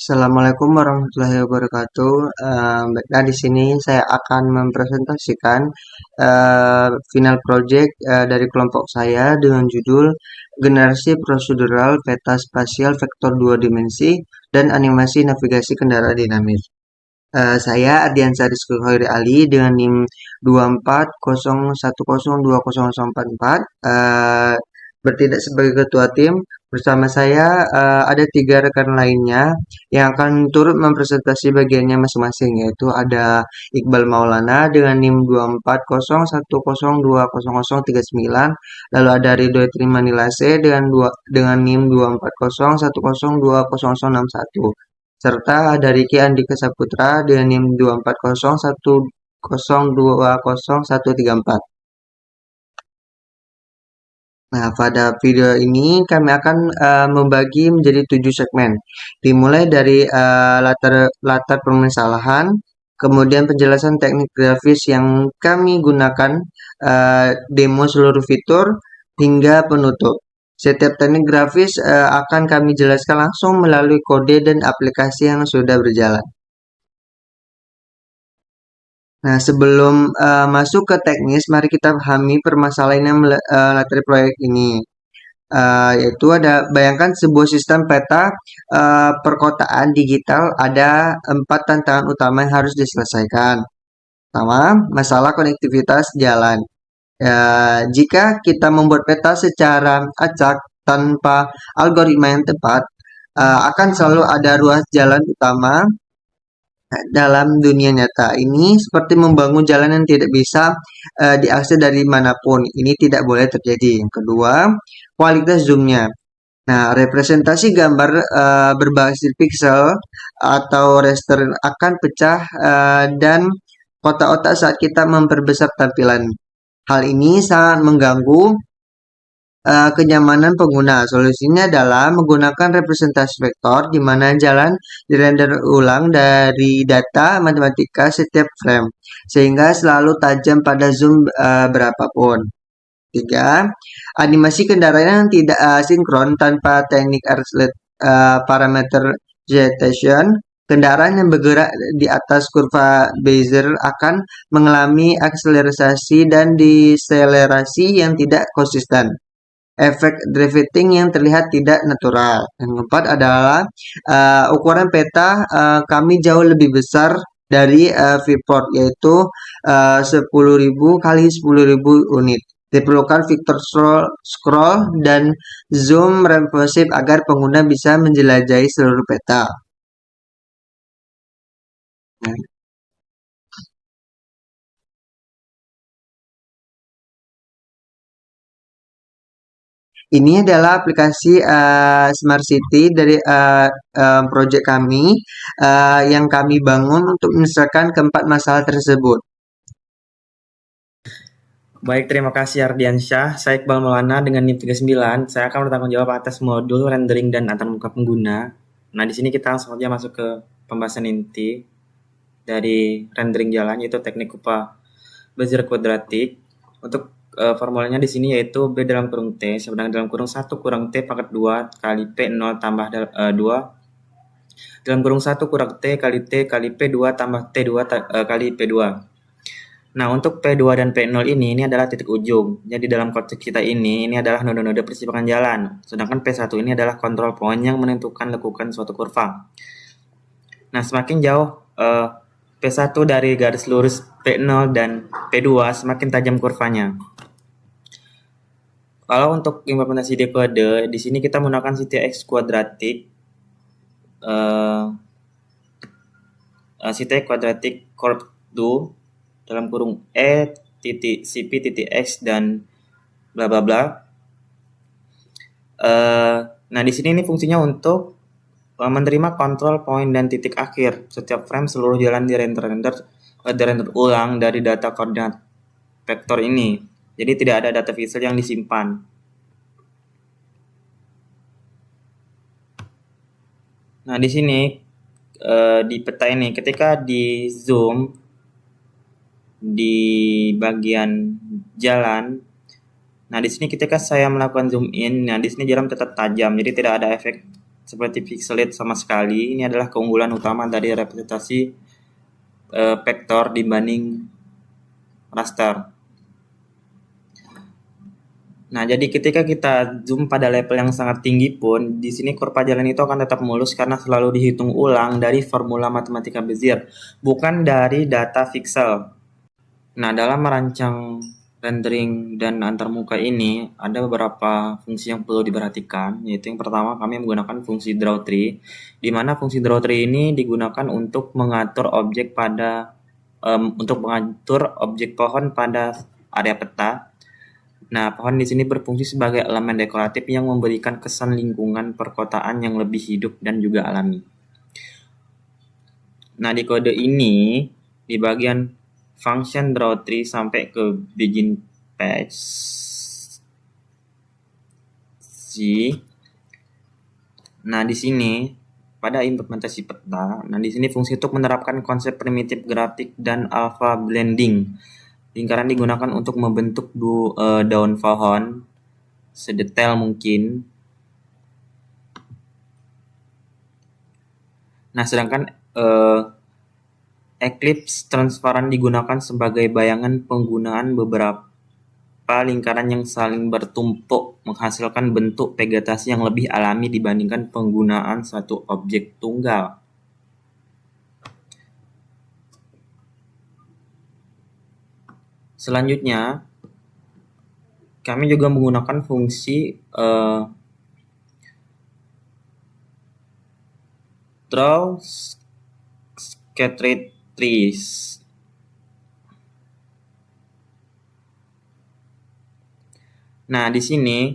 Assalamualaikum warahmatullahi wabarakatuh. Baiklah, di sini saya akan mempresentasikan final project dari kelompok saya dengan judul Generasi Prosedural Peta Spasial Vektor Dua Dimensi dan Animasi Navigasi Kendaraan Dinamis. Saya Ardiansah Rizky Khairi Ali dengan NIM 2401020044, bertindak sebagai ketua tim. Bersama saya ada tiga rekan lainnya yang akan turut mempresentasi bagiannya masing-masing, yaitu ada Iqbal Maulana dengan NIM 2401020039, lalu ada Ridho Trimanilase dengan NIM 2401020061, serta ada Riki Andika Saputra dengan NIM 2401020134. Nah, pada video ini kami akan membagi menjadi 7 segmen. Dimulai dari latar latar permasalahan, kemudian penjelasan teknik grafis yang kami gunakan, demo seluruh fitur, hingga penutup. Setiap teknik grafis akan kami jelaskan langsung melalui kode dan aplikasi yang sudah berjalan. Nah, sebelum masuk ke teknis, mari kita pahami permasalahan yang melatari proyek ini. Yaitu ada, bayangkan sebuah sistem peta perkotaan digital, ada 4 tantangan utama yang harus diselesaikan. Pertama, masalah konektivitas jalan. Jika kita membuat peta secara acak tanpa algoritma yang tepat, akan selalu ada ruas jalan utama dalam dunia nyata. Ini seperti membangun jalan yang tidak bisa diakses dari manapun. Ini tidak boleh terjadi. Yang kedua, kualitas zoomnya. Nah, representasi gambar berbasis pixel atau raster akan pecah dan kotak-kotak saat kita memperbesar tampilan. Hal ini sangat mengganggu kenyamanan pengguna. Solusinya adalah menggunakan representasi vektor di mana jalan dirender ulang dari data matematika setiap frame, sehingga selalu tajam pada zoom berapapun. 3. Animasi kendaraan yang tidak sinkron tanpa teknik parameter vegetation. Kendaraan yang bergerak di atas kurva Bezier akan mengalami akselerasi dan deselerasi yang tidak konsisten. Efek drifting yang terlihat tidak natural. Yang keempat adalah ukuran peta kami jauh lebih besar dari viewport, yaitu 10.000 kali 10.000 unit. Diperlukan fitur scroll dan zoom responsif agar pengguna bisa menjelajahi seluruh peta. Nah, ini adalah aplikasi Smart City dari project kami yang kami bangun untuk menyelesaikan keempat masalah tersebut. Baik, terima kasih Ardiansyah. Saya Iqbal Maulana dengan NIM 39. Saya akan bertanggung jawab atas modul rendering dan antarmuka pengguna. Nah, di sini kita langsung saja masuk ke pembahasan inti dari rendering jalan, yaitu teknik kupa Bezier kuadratik. Untuk formulanya di sini yaitu B dalam kurung T, sedangkan dalam kurung 1 kurang T pangkat 2 kali P0 tambah 2 dalam kurung 1 kurang T kali P2 tambah T2 kali P2. Nah, untuk P2 dan P0 ini adalah titik ujung. Jadi dalam konteks kita ini adalah node-node persimpangan jalan. Sedangkan P1 ini adalah control point yang menentukan lekukan suatu kurva. Nah, semakin jauh P1 dari garis lurus P0 dan P2, semakin tajam kurvanya. Kalau untuk implementasi dekode, di sini kita menggunakan CTX kuadratik. CTX kuadratik Corp 2 dalam kurung E titik CP titik X dan bla bla bla. Nah, di sini ini fungsinya untuk menerima kontrol point dan titik akhir setiap frame seluruh jalan dirender ulang dari data koordinat vektor ini. Jadi tidak ada data visual yang disimpan. Nah, di sini di peta ini ketika di zoom di bagian jalan, nah di sini ketika saya melakukan zoom in, nah di sini jalan tetap tajam, jadi tidak ada efek seperti pixelate sama sekali. Ini adalah keunggulan utama dari representasi vektor dibanding raster. Nah, jadi ketika kita zoom pada level yang sangat tinggi pun, di sini kurva jalan itu akan tetap mulus karena selalu dihitung ulang dari formula matematika Bezier, bukan dari data pixel. Nah, dalam merancang rendering dan antarmuka ini, ada beberapa fungsi yang perlu diperhatikan, yaitu yang pertama kami menggunakan fungsi draw tree, di mana fungsi draw tree ini digunakan untuk mengatur objek pohon pada area peta. Nah, pohon di sini berfungsi sebagai elemen dekoratif yang memberikan kesan lingkungan perkotaan yang lebih hidup dan juga alami. Nah, di kode ini, di bagian function draw tree sampai ke begin page, nah di sini pada implementasi peta, nah di sini fungsi untuk menerapkan konsep primitif grafik dan alpha blending. Lingkaran digunakan untuk membentuk daun pohon sedetail mungkin. Nah, sedangkan Eclipse transparan digunakan sebagai bayangan penggunaan beberapa lingkaran yang saling bertumpuk menghasilkan bentuk vegetasi yang lebih alami dibandingkan penggunaan satu objek tunggal. Selanjutnya, kami juga menggunakan fungsi draw scattered trees. Nah, di sini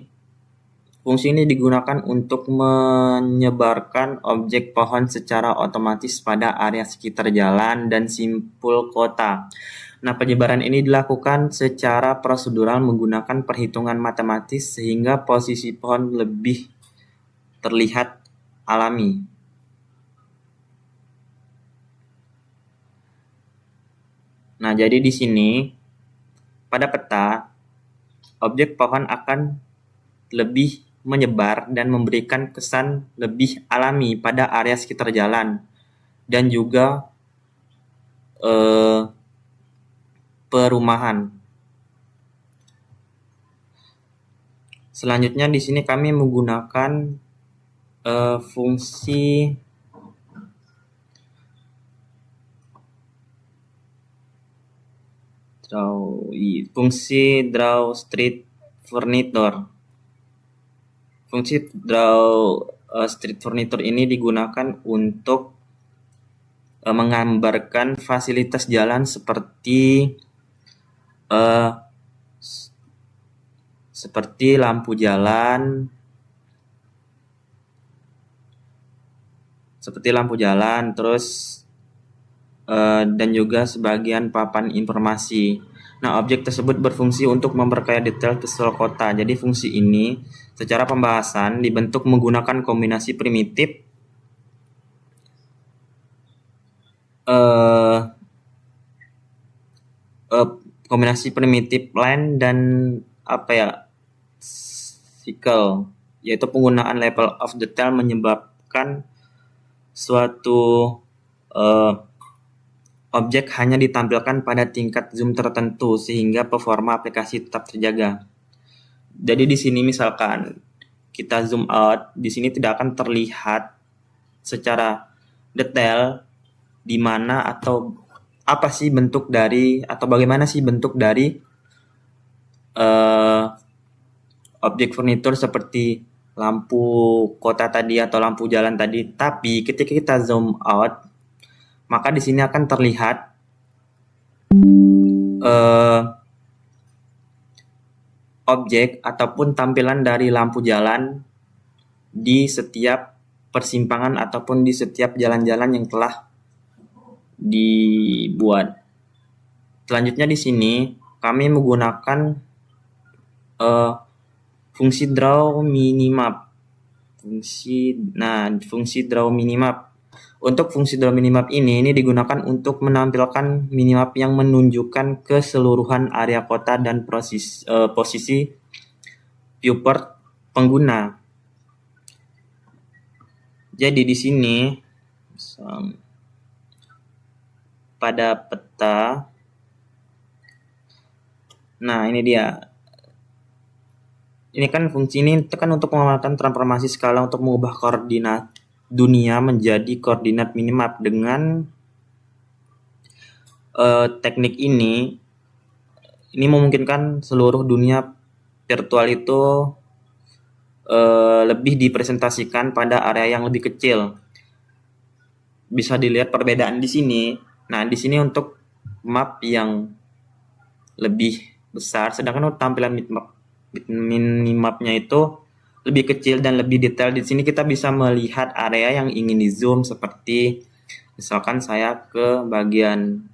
fungsi ini digunakan untuk menyebarkan objek pohon secara otomatis pada area sekitar jalan dan simpul kota. Nah, penyebaran ini dilakukan secara prosedural menggunakan perhitungan matematis sehingga posisi pohon lebih terlihat alami. Nah, jadi di sini pada peta objek pohon akan lebih menyebar dan memberikan kesan lebih alami pada area sekitar jalan dan juga perumahan. Selanjutnya di sini kami menggunakan fungsi draw street furniture. Fungsi draw street furniture ini digunakan untuk menggambarkan fasilitas jalan seperti lampu jalan, terus dan juga sebagian papan informasi. Nah, objek tersebut berfungsi untuk memperkaya detail visual kota. Jadi fungsi ini secara pembahasan dibentuk menggunakan kombinasi primitif line dan cycle, yaitu penggunaan level of detail menyebabkan suatu objek hanya ditampilkan pada tingkat zoom tertentu sehingga performa aplikasi tetap terjaga. Jadi di sini misalkan kita zoom out, di sini tidak akan terlihat secara detail di mana atau apa sih bentuk dari atau bagaimana sih bentuk dari objek furnitur seperti lampu kota tadi atau lampu jalan tadi. Tapi ketika kita zoom out, maka di sini akan terlihat objek ataupun tampilan dari lampu jalan di setiap persimpangan ataupun di setiap jalan-jalan yang telah dibuat. Selanjutnya di sini kami menggunakan fungsi draw minimap. Fungsi draw minimap. Untuk fungsi draw minimap ini digunakan untuk menampilkan minimap yang menunjukkan keseluruhan area kota dan posisi viewport pengguna. Jadi di sini pada peta, nah ini dia. Ini kan fungsi ini kan untuk mengamalkan transformasi skala untuk mengubah koordinat dunia menjadi koordinat minimap. Dengan teknik ini memungkinkan seluruh dunia virtual itu lebih dipresentasikan pada area yang lebih kecil. Bisa dilihat perbedaan di sini. Nah, di sini untuk map yang lebih besar, sedangkan untuk tampilan minimapnya itu lebih kecil dan lebih detail. Di sini kita bisa melihat area yang ingin di zoom, seperti misalkan saya ke bagian,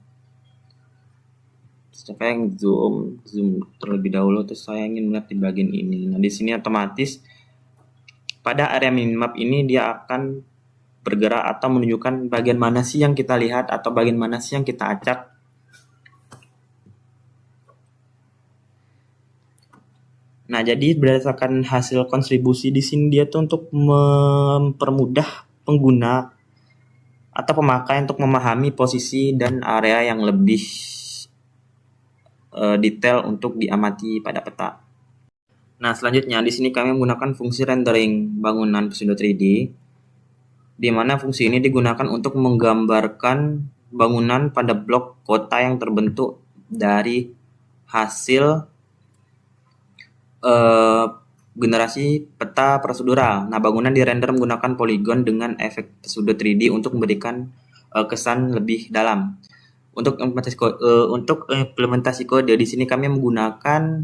saya yang zoom terlebih dahulu, terus saya ingin melihat di bagian ini. Nah, di sini otomatis pada area minimap ini dia akan bergerak atau menunjukkan bagian mana sih yang kita lihat atau bagian mana sih yang kita acak. Nah, jadi berdasarkan hasil kontribusi di sini dia tuh untuk mempermudah pengguna atau pemakai untuk memahami posisi dan area yang lebih detail untuk diamati pada peta. Nah, selanjutnya di sini kami menggunakan fungsi rendering bangunan pseudo 3D, di mana fungsi ini digunakan untuk menggambarkan bangunan pada blok kota yang terbentuk dari hasil generasi peta prosedural. Nah, bangunan dirender menggunakan poligon dengan efek pseudo 3D untuk memberikan kesan lebih dalam. Untuk implementasi kode di sini kami menggunakan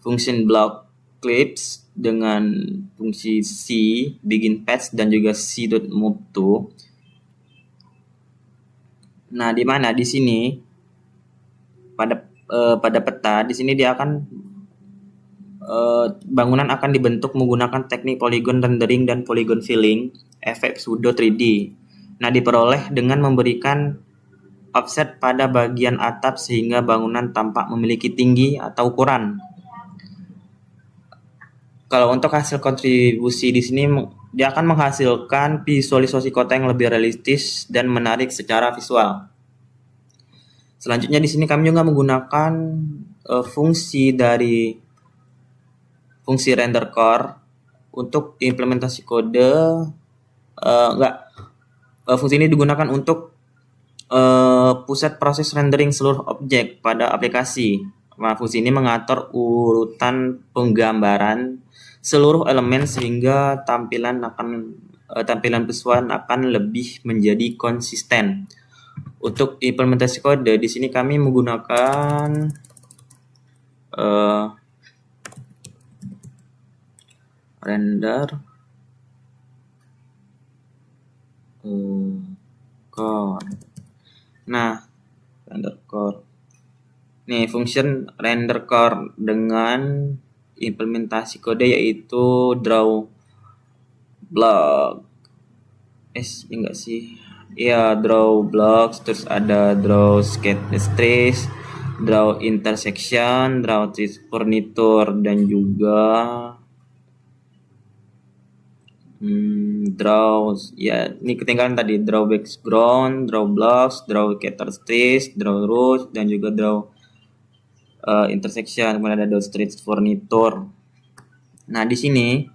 function block clips dengan fungsi C begin patch dan juga C.move to. Nah, di mana di sini pada peta di sini dia akan bangunan akan dibentuk menggunakan teknik polygon rendering dan polygon filling efek pseudo 3D. Nah, diperoleh dengan memberikan offset pada bagian atap sehingga bangunan tampak memiliki tinggi atau ukuran. Kalau untuk hasil kontribusi di sini dia akan menghasilkan visualisasi kota yang lebih realistis dan menarik secara visual. Selanjutnya di sini kami juga menggunakan fungsi render core untuk implementasi kode. Fungsi ini digunakan untuk pusat proses rendering seluruh objek pada aplikasi. Nah, fungsi ini mengatur urutan penggambaran seluruh elemen sehingga tampilan visual akan lebih menjadi konsisten. Untuk implementasi kode di sini kami menggunakan render core. Nah, render core. Nih, function render core dengan implementasi kode yaitu draw block. Enggak sih. Iya, draw blocks, terus ada draw skate trace, draw intersection, draw trace furniture, dan juga draw, ya ini ketinggalan tadi, draw background, draw blocks, draw scatter trace, draw rows, dan juga draw intersection. Kemudian ada draw trace furniture. Nah, di sini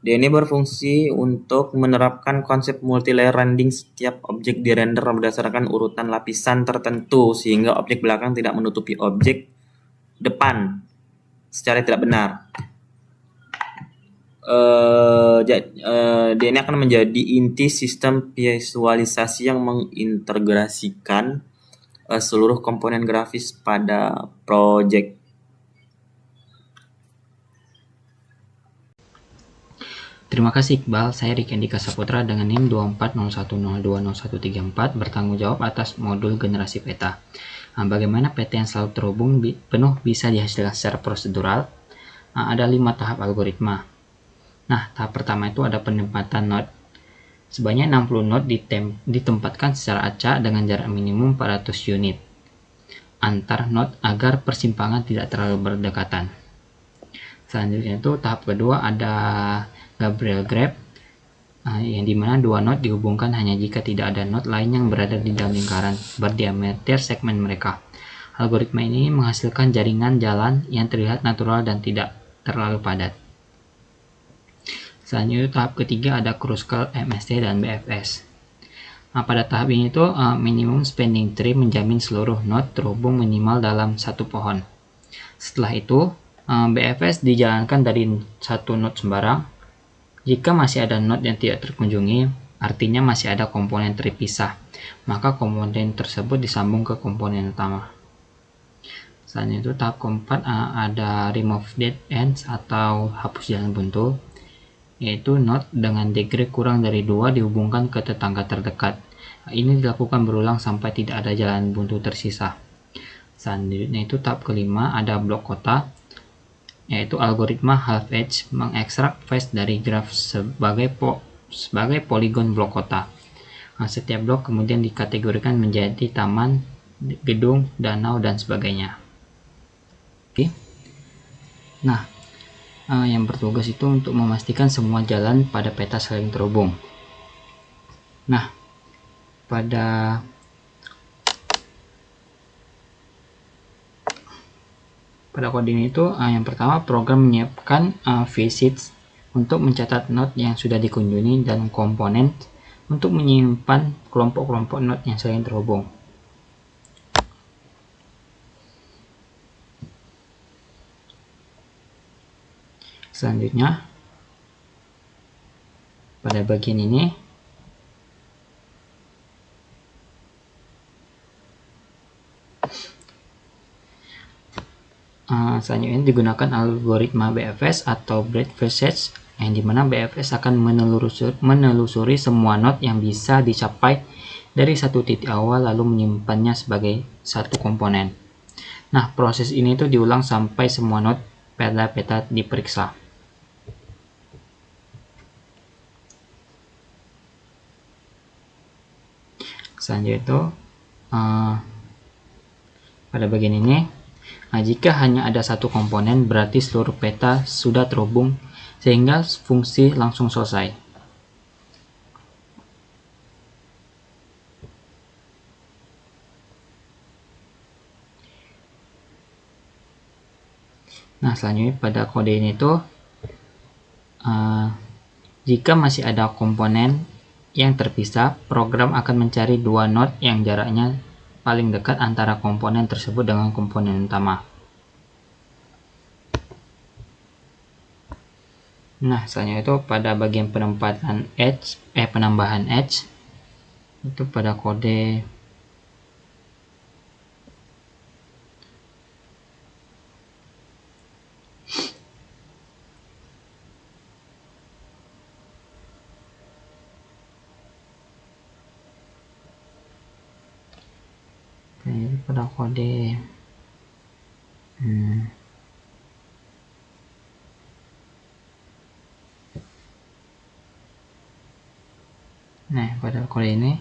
dia ini berfungsi untuk menerapkan konsep multi-layer rendering. Setiap objek dirender berdasarkan urutan lapisan tertentu sehingga objek belakang tidak menutupi objek depan secara tidak benar. Dia ini akan menjadi inti sistem visualisasi yang mengintegrasikan seluruh komponen grafis pada project. Terima kasih Iqbal, saya Riki Andika Saputra dengan NIM 2401020134 bertanggung jawab atas modul generasi peta. Nah, bagaimana peta yang selalu terhubung penuh bisa dihasilkan secara prosedural? Nah, ada 5 tahap algoritma. Nah, tahap pertama itu ada penempatan node. Sebanyak 60 node ditempatkan secara acak dengan jarak minimum 400 unit antar node agar persimpangan tidak terlalu berdekatan. Selanjutnya itu tahap kedua ada Gabriel Graph. yang dimana dua node dihubungkan hanya jika tidak ada node lain yang berada di dalam lingkaran berdiameter segmen mereka. Algoritma ini menghasilkan jaringan jalan yang terlihat natural dan tidak terlalu padat. Selanjutnya tahap ketiga ada Kruskal, MST, dan BFS. Pada tahap ini minimum spanning tree menjamin seluruh node terhubung minimal dalam satu pohon. Setelah itu, BFS dijalankan dari satu node sembarang. Jika masih ada node yang tidak terkunjungi, artinya masih ada komponen terpisah, maka komponen tersebut disambung ke komponen utama. Selanjutnya itu tahap keempat ada remove dead ends atau hapus jalan buntu, yaitu node dengan degree kurang dari 2 dihubungkan ke tetangga terdekat. Ini dilakukan berulang sampai tidak ada jalan buntu tersisa. Selanjutnya itu tahap kelima ada blok kota, yaitu algoritma half edge mengekstrak face dari graf sebagai poligon blok kota. Setiap blok kemudian dikategorikan menjadi taman, gedung, danau, dan sebagainya. Oke. Nah, yang bertugas itu untuk memastikan semua jalan pada peta saling terhubung. Nah, pada kode ini itu yang pertama program menyiapkan visits untuk mencatat node yang sudah dikunjungi dan komponen untuk menyimpan kelompok-kelompok node yang saling terhubung. Selanjutnya, pada bagian ini selanjutnya digunakan algoritma BFS atau breadth first search, yang dimana BFS akan menelusuri semua node yang bisa dicapai dari satu titik awal lalu menyimpannya sebagai satu komponen. Nah, proses ini tuh diulang sampai semua node peta diperiksa. Selanjutnya itu pada bagian ini, jika hanya ada satu komponen, berarti seluruh peta sudah terhubung sehingga fungsi langsung selesai. Nah, selanjutnya pada kode ini tuh jika masih ada komponen yang terpisah, program akan mencari dua node yang jaraknya paling dekat antara komponen tersebut dengan komponen utama. Nah, selanjutnya itu pada bagian penambahan edge itu pada kode nah, pada kode ini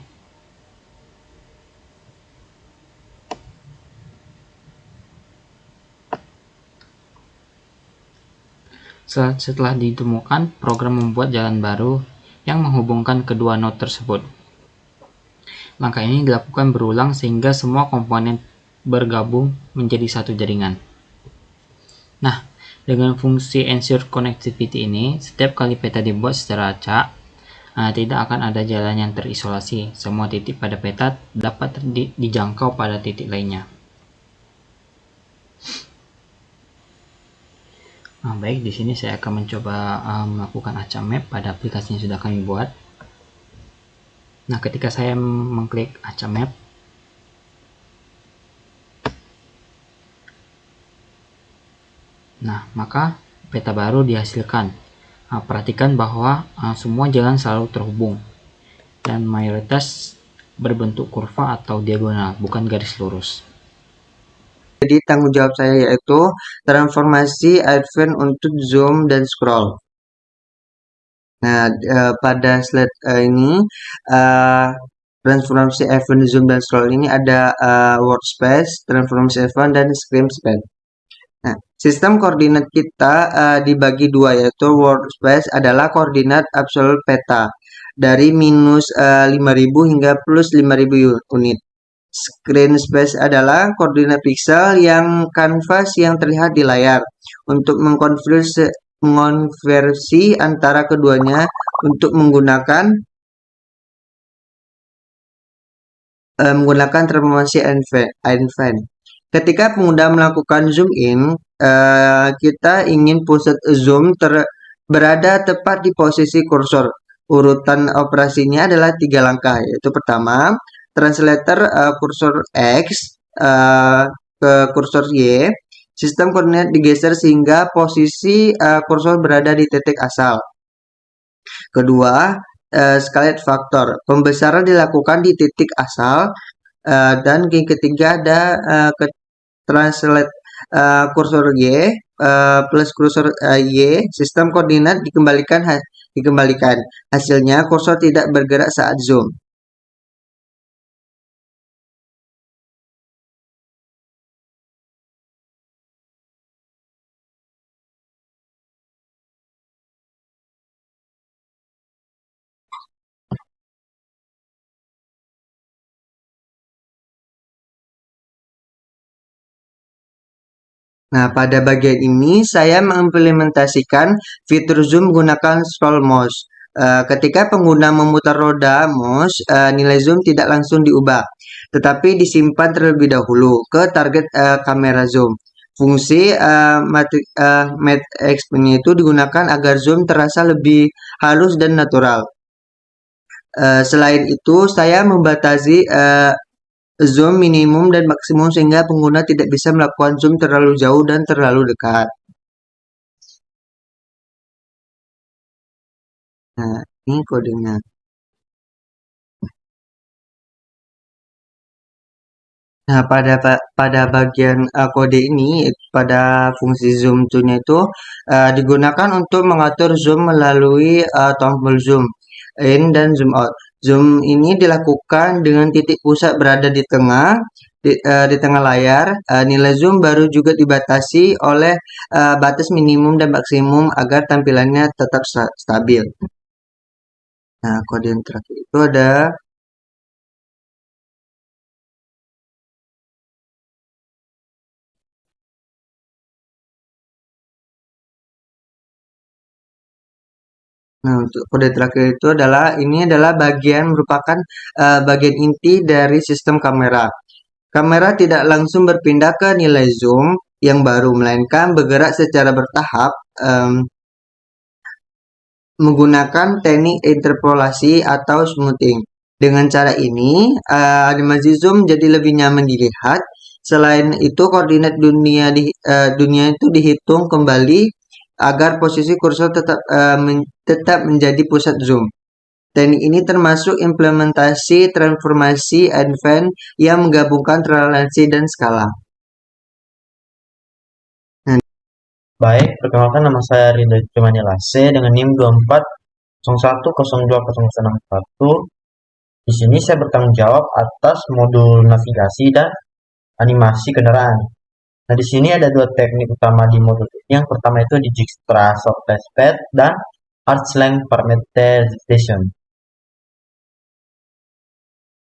setelah ditemukan, program membuat jalan baru yang menghubungkan kedua node tersebut. Langkah ini dilakukan berulang sehingga semua komponen bergabung menjadi satu jaringan. Nah, dengan fungsi ensure connectivity ini, setiap kali peta dibuat secara acak, tidak akan ada jalan yang terisolasi. Semua titik pada peta dapat dijangkau pada titik lainnya. Baik, di sini saya akan mencoba melakukan acak map pada aplikasi yang sudah kami buat. Nah, ketika saya mengklik acak map, nah, maka peta baru dihasilkan. Perhatikan bahwa semua jalan selalu terhubung dan mayoritas berbentuk kurva atau diagonal, bukan garis lurus. Jadi tanggung jawab saya yaitu transformasi advance untuk zoom dan scroll. Nah, pada slide ini transformasi advance, zoom, dan scroll ini ada workspace, transformasi advance, dan screen span. Nah, sistem koordinat kita dibagi dua, yaitu workspace adalah koordinat absolut peta. dari minus 5.000 hingga plus 5.000 unit. Screen space adalah koordinat piksel yang kanvas yang terlihat di layar. Untuk mengonversi antara keduanya untuk menggunakan transformasi Einstein. Ketika pengguna melakukan zoom in, kita ingin pusat zoom berada tepat di posisi kursor. Urutan operasinya adalah 3 langkah, yaitu pertama, translator kursor X ke kursor Y. Sistem koordinat digeser sehingga posisi kursor berada di titik asal. Kedua, scaled factor. Pembesaran dilakukan di titik asal. Dan yang ketiga ada translate kursor Y plus kursor Y. Sistem koordinat dikembalikan. Hasilnya kursor tidak bergerak saat zoom. Nah, pada bagian ini saya mengimplementasikan fitur zoom menggunakan scroll mouse. Ketika pengguna memutar roda mouse, nilai zoom tidak langsung diubah, tetapi disimpan terlebih dahulu ke target kamera zoom. Fungsi Matrix itu digunakan agar zoom terasa lebih halus dan natural. Selain itu, saya membatasi zoom minimum dan maksimum sehingga pengguna tidak bisa melakukan zoom terlalu jauh dan terlalu dekat. Nah, ini kodenya. Nah, pada bagian kode ini, pada fungsi zoom to-nya itu digunakan untuk mengatur zoom melalui tombol zoom in dan zoom out. Zoom ini dilakukan dengan titik pusat berada di tengah layar. Nilai zoom baru juga dibatasi oleh batas minimum dan maksimum agar tampilannya tetap stabil. Nah, kode yang terakhir itu ada Nah, untuk kode terakhir itu adalah merupakan bagian inti dari sistem kamera. Kamera tidak langsung berpindah ke nilai zoom yang baru, melainkan bergerak secara bertahap menggunakan teknik interpolasi atau smoothing. Dengan cara ini, animasi zoom jadi lebih nyaman dilihat. Selain itu, koordinat dunia itu dihitung kembali agar posisi kursor tetap menjadi pusat zoom. Teknik ini termasuk implementasi transformasi Advent yang menggabungkan toleransi dan skala. Baik, perkenalkan nama saya Ridho Cumanila C dengan NIM 2401020061. Di sini saya bertanggung jawab atas modul navigasi dan animasi kendaraan. Nah, di sini ada dua teknik utama di modul ini. Yang pertama itu Dijkstra Soft Testbed dan Artslang Parameterization.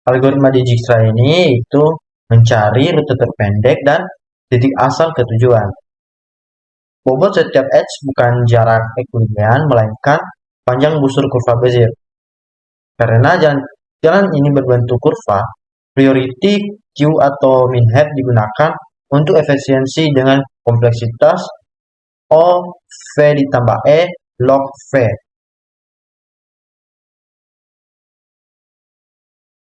Algoritma Dijkstra ini itu mencari rute terpendek dan titik asal ke tujuan. Bobot setiap edge bukan jarak Euclidean, melainkan panjang busur kurva Bezier. Karena jalan ini berbentuk kurva, priority Q atau min height digunakan untuk efisiensi dengan kompleksitas O V ditambah E log V.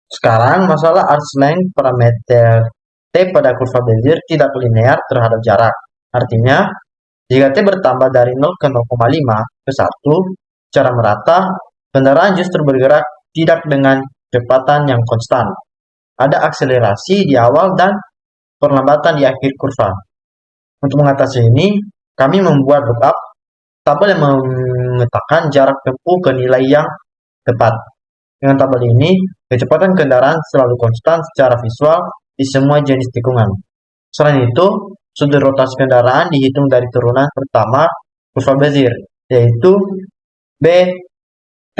Sekarang masalah arcs-length parameter T pada kurva Bezier tidak linear terhadap jarak. Artinya, jika T bertambah dari 0 ke 0,5 ke 1 secara merata, kendaraan justru bergerak tidak dengan kecepatan yang konstan. Ada akselerasi di awal dan perlambatan di akhir kurva. Untuk mengatasi ini, kami membuat lookup tabel yang memetakan jarak tempuh ke nilai yang tepat. Dengan tabel ini, kecepatan kendaraan selalu konstan secara visual di semua jenis tikungan. Selain itu, sudut rotasi kendaraan dihitung dari turunan pertama kurva Bezier, yaitu BT.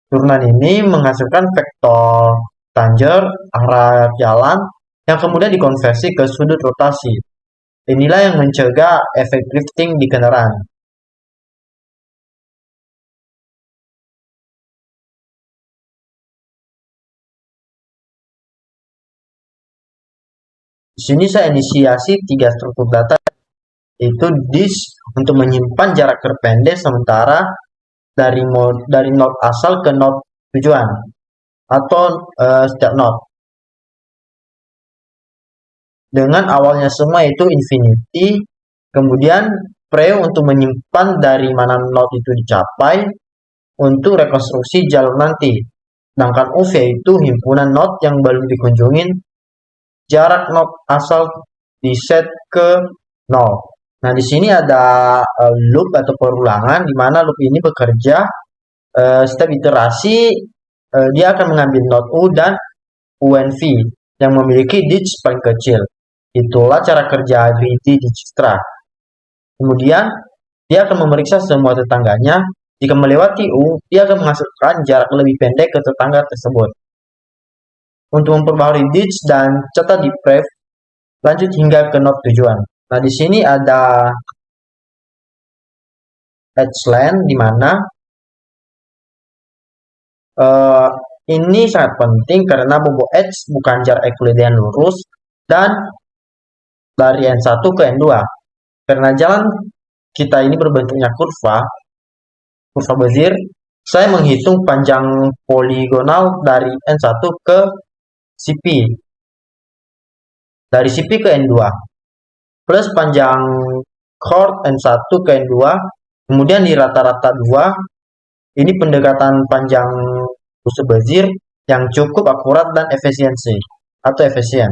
Turunan ini menghasilkan vektor tangger arah jalan yang kemudian dikonversi ke sudut rotasi. Inilah yang mencegah efek drifting di kendaraan. Di sini saya inisiasi 3 struktur data, yaitu disk untuk menyimpan jarak terpendek sementara dari node asal ke node tujuan atau setiap node. Dengan awalnya semua itu infinity, kemudian pre untuk menyimpan dari mana node itu dicapai untuk rekonstruksi jalur nanti. Sedangkan UV itu himpunan node yang belum dikunjungin, jarak node asal di set ke 0. Nah, di sini ada loop atau perulangan di mana loop ini bekerja setiap iterasi dia akan mengambil node U dan UNV yang memiliki digits paling kecil. Itulah cara kerja greedy Dijkstra. Kemudian dia akan memeriksa semua tetangganya. Jika melewati U, dia akan menghasilkan jarak lebih pendek ke tetangga tersebut. Untuk memperbaharui digits dan catat di pref, lanjut hingga ke node tujuan. Nah, di sini ada edge line di mana ini sangat penting karena bobot edge bukan jarak Euclidean lurus dan dari N1 ke N2. Karena jalan kita ini berbentuknya kurva Bézier, saya menghitung panjang poligonal dari N1 ke CP. Dari CP ke N2 plus panjang chord N1 ke N2, kemudian di rata-rata 2, ini pendekatan panjang Bézier yang cukup akurat dan efisiensi atau efisien.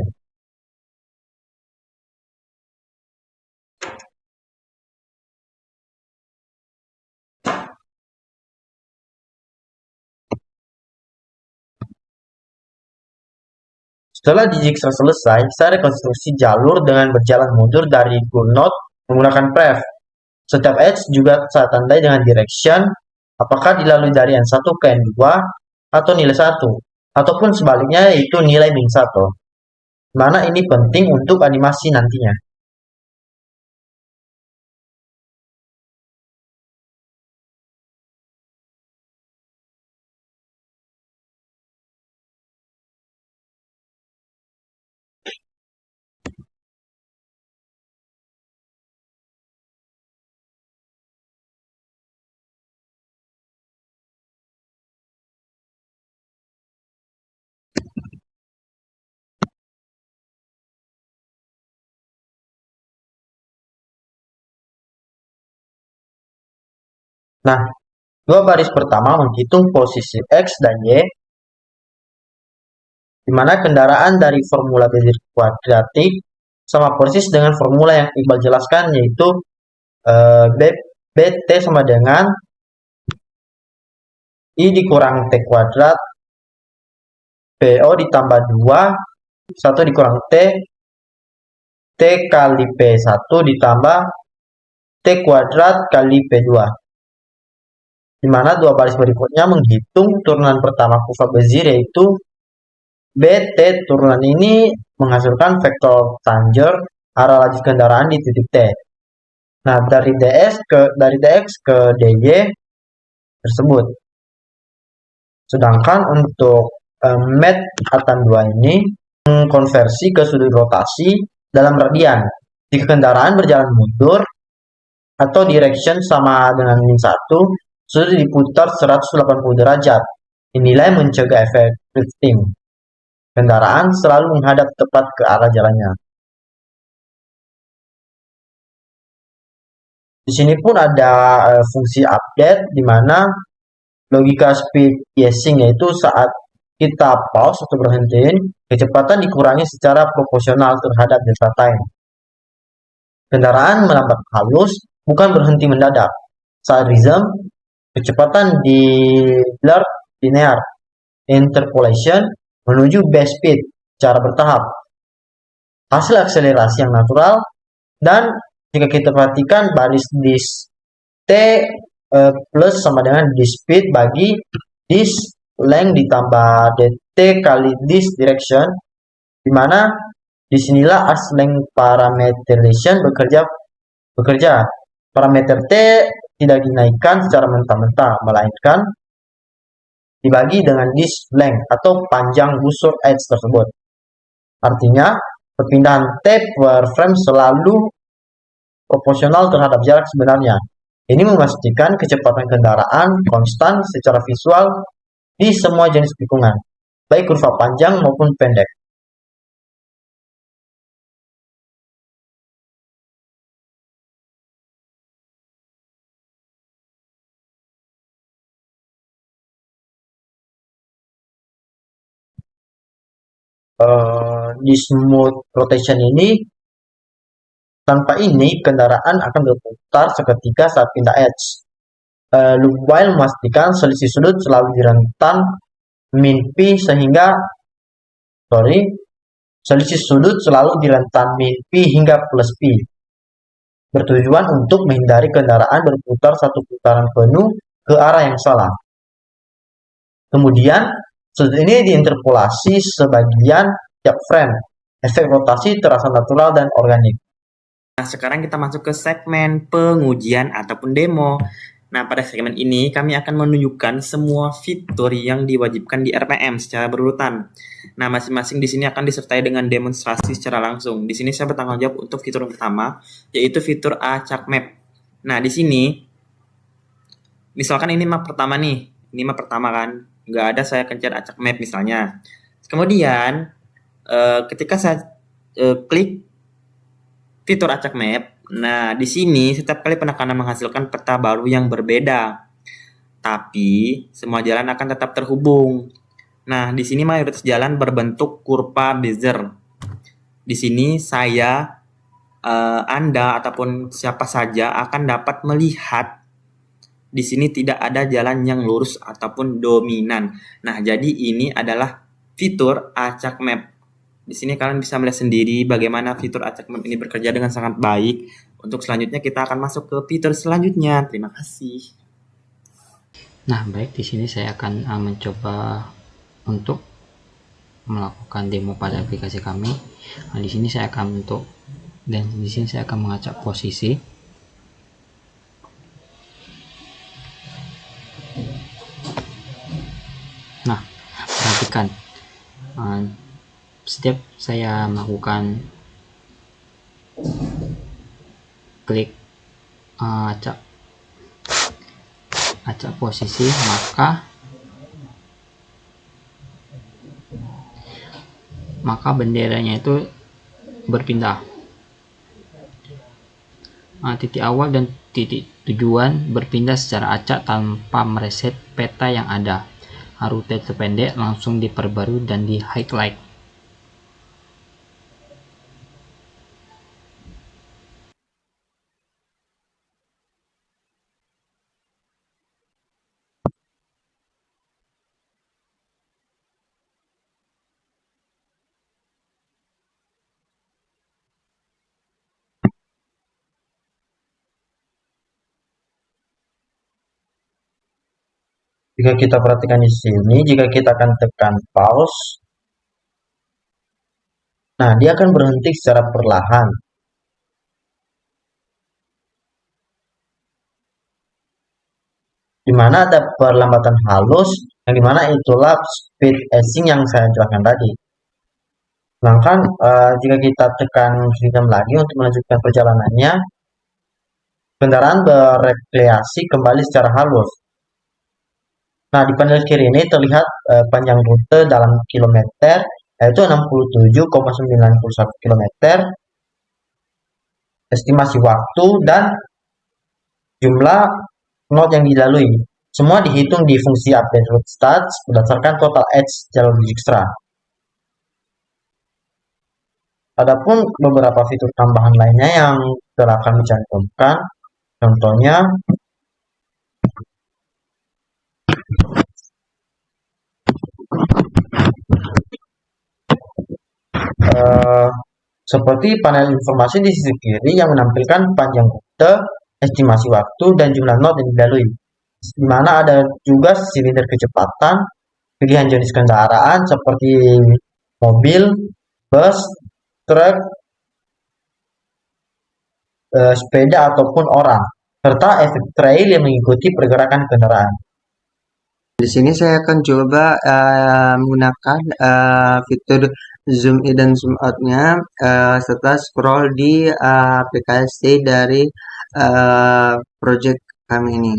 Setelah Dijkstra selesai, saya rekonstruksi jalur dengan berjalan mundur dari goal node menggunakan pref. Setiap edge juga saya tandai dengan direction, apakah dilalui dari N1 ke N2 atau nilai 1, ataupun sebaliknya yaitu nilai min 1. Mana ini penting untuk animasi nantinya. Nah, 2 baris pertama menghitung posisi X dan Y, di mana kendaraan dari formula Bézier kuadratik sama persis dengan formula yang Iqbal jelaskan, yaitu BT sama dengan I dikurang T kuadrat, PO ditambah 2, 1 dikurang T, T kali P1 ditambah T kuadrat kali P2. Di mana 2 baris berikutnya menghitung turunan pertama kurva Bézier, yaitu BT. Turunan ini menghasilkan vektor tangger arah laju kendaraan di titik T. Nah, dari DX ke DY tersebut. Sedangkan untuk MET Atan 2 ini mengkonversi ke sudut rotasi dalam radian. Jika kendaraan berjalan mundur atau direction sama dengan min 1, sudah diputar 180 derajat. Inilah yang mencegah efek drifting. Kendaraan selalu menghadap tepat ke arah jalannya. Di sini pun ada fungsi update di mana logika speed easing, yaitu saat kita pause atau berhentiin, kecepatan dikurangi secara proporsional terhadap delta time. Kendaraan melambat halus, bukan berhenti mendadak. Saat rhythm, kecepatan di blur linear interpolation menuju base speed secara bertahap. Hasil akselerasi yang natural, dan jika kita perhatikan baris dis T plus sama dengan dis speed bagi this length ditambah dt kali this direction, di mana disinilah as length parameterization bekerja. Parameter t tidak dinaikkan secara mentah-mentah, melainkan dibagi dengan this length atau panjang busur edge tersebut. Artinya, perpindahan T per frame selalu proporsional terhadap jarak sebenarnya. Ini memastikan kecepatan kendaraan konstan secara visual di semua jenis tikungan, baik kurva panjang maupun pendek. Di smooth rotation ini, tanpa ini kendaraan akan berputar seketika saat pindah edge. Loop while memastikan selisih sudut selalu di rentan min P selisih sudut selalu di rentan min P hingga plus P. Bertujuan untuk menghindari kendaraan berputar satu putaran penuh ke arah yang salah. Kemudian, sudut ini diinterpolasi sebagian tiap frame. Efek rotasi terasa natural dan organik. Nah, sekarang kita masuk ke segmen pengujian ataupun demo. Nah, pada segmen ini kami akan menunjukkan semua fitur yang diwajibkan di RPM secara berurutan. Nah, masing-masing di sini akan disertai dengan demonstrasi secara langsung. Di sini saya bertanggung jawab untuk fitur yang pertama, yaitu fitur acak map. Nah, di sini, misalkan ini map pertama nih. Ini map pertama kan, nggak ada saya pencet acak map misalnya. Kemudian, ketika saya klik fitur acak map, nah di sini setiap kali penekanan menghasilkan peta baru yang berbeda, tapi semua jalan akan tetap terhubung. Nah di sini mayoritas jalan berbentuk kurva Bezier. Di sini saya, Anda ataupun siapa saja akan dapat melihat di sini tidak ada jalan yang lurus ataupun dominan. Nah jadi ini adalah fitur acak map. Di sini kalian bisa melihat sendiri bagaimana fitur acak map ini bekerja dengan sangat baik. Untuk selanjutnya kita akan masuk ke fitur selanjutnya. Terima kasih. Nah, baik, di sini saya akan mencoba untuk melakukan demo pada aplikasi kami. Nah, di sini saya akan mengacak posisi. Nah, perhatikan. Setiap saya melakukan klik acak posisi, maka benderanya itu berpindah. Titik awal dan titik tujuan berpindah secara acak tanpa mereset peta yang ada. Rute terpendek langsung diperbarui dan di highlight. Jika kita perhatikan di sini, jika kita akan tekan pause, nah dia akan berhenti secara perlahan. Di mana ada perlambatan halus, yang dimana itulah speed easing yang saya jelaskan tadi. Sedangkan jika kita tekan freedom lagi untuk melanjutkan perjalanannya, kendaraan berekreasi kembali secara halus. Nah, di panel kiri ini terlihat panjang rute dalam kilometer, yaitu 67,91 km, estimasi waktu, dan jumlah knot yang dilalui. Semua dihitung di fungsi update route stats berdasarkan total edge jalur Dijkstra. Adapun beberapa fitur tambahan lainnya yang telah kami cantumkan, contohnya seperti panel informasi di sisi kiri yang menampilkan panjang rute, estimasi waktu, dan jumlah knot yang dilalui. di mana ada juga silinder kecepatan, pilihan jenis kendaraan seperti mobil, bus, truk, sepeda ataupun orang, serta efek trail yang mengikuti pergerakan kendaraan. Di sini saya akan coba menggunakan fitur zoom in dan zoom out-nya serta scroll di aplikasi dari project kami ini.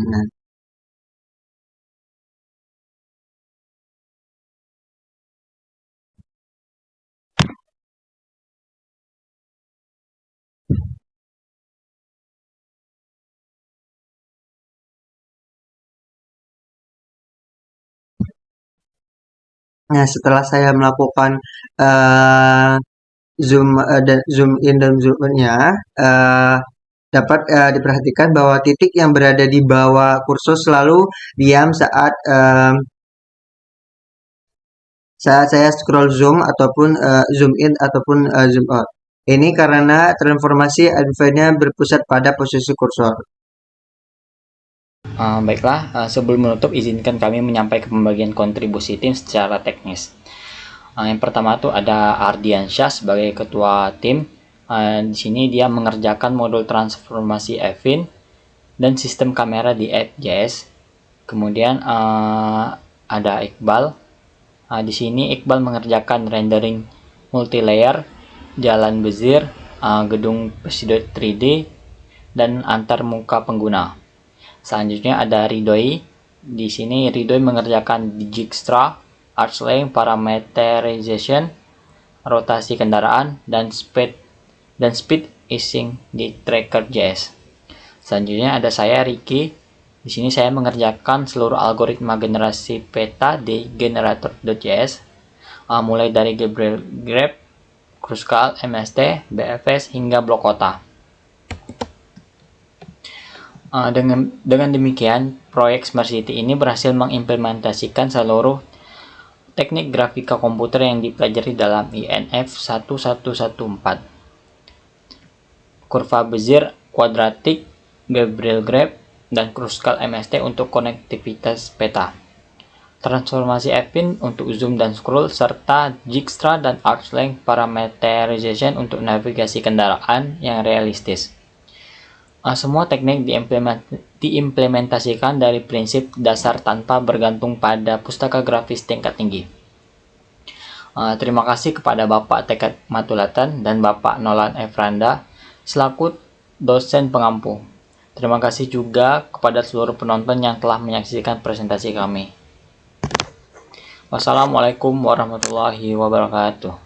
Nah, setelah saya melakukan zoom in dan zoom out-nya, dapat diperhatikan bahwa titik yang berada di bawah kursor selalu diam saat saya scroll zoom ataupun zoom in ataupun zoom out. Ini karena transformasi advance-nya berpusat pada posisi kursor. Baiklah, sebelum menutup izinkan kami menyampaikan pembagian kontribusi tim secara teknis. Yang pertama tuh ada Ardiansyah sebagai ketua tim. Di sini dia mengerjakan modul transformasi Evin dan sistem kamera di App.js. Kemudian ada Iqbal. Di sini Iqbal mengerjakan rendering multilayer, jalan bezir, gedung Presiden 3D, dan antar muka pengguna. Selanjutnya ada Ridhoi. Di sini Ridhoi mengerjakan Dijkstra, Archlength, Parameterization, rotasi kendaraan, dan speed easing di Tracker.js. Selanjutnya ada saya Ricky. Di sini saya mengerjakan seluruh algoritma generasi peta di Generator.js, mulai dari Gabriel Grep, Kruskal, MST, BFS hingga blok kota. Dengan demikian, proyek Smart City ini berhasil mengimplementasikan seluruh teknik grafika komputer yang dipelajari dalam INF 1114. Kurva bezir, kuadratik, Gabriel Grep, dan Kruskal MST untuk konektivitas peta. Transformasi Evin untuk zoom dan scroll, serta Dijkstra dan Archlength Parameterization untuk navigasi kendaraan yang realistis. Semua teknik diimplementasikan dari prinsip dasar tanpa bergantung pada pustaka grafis tingkat tinggi. Terima kasih kepada Bapak Tekad Matulatan dan Bapak Nolan Efranda selaku dosen pengampu. Terima kasih juga kepada seluruh penonton yang telah menyaksikan presentasi kami. Wassalamualaikum warahmatullahi wabarakatuh.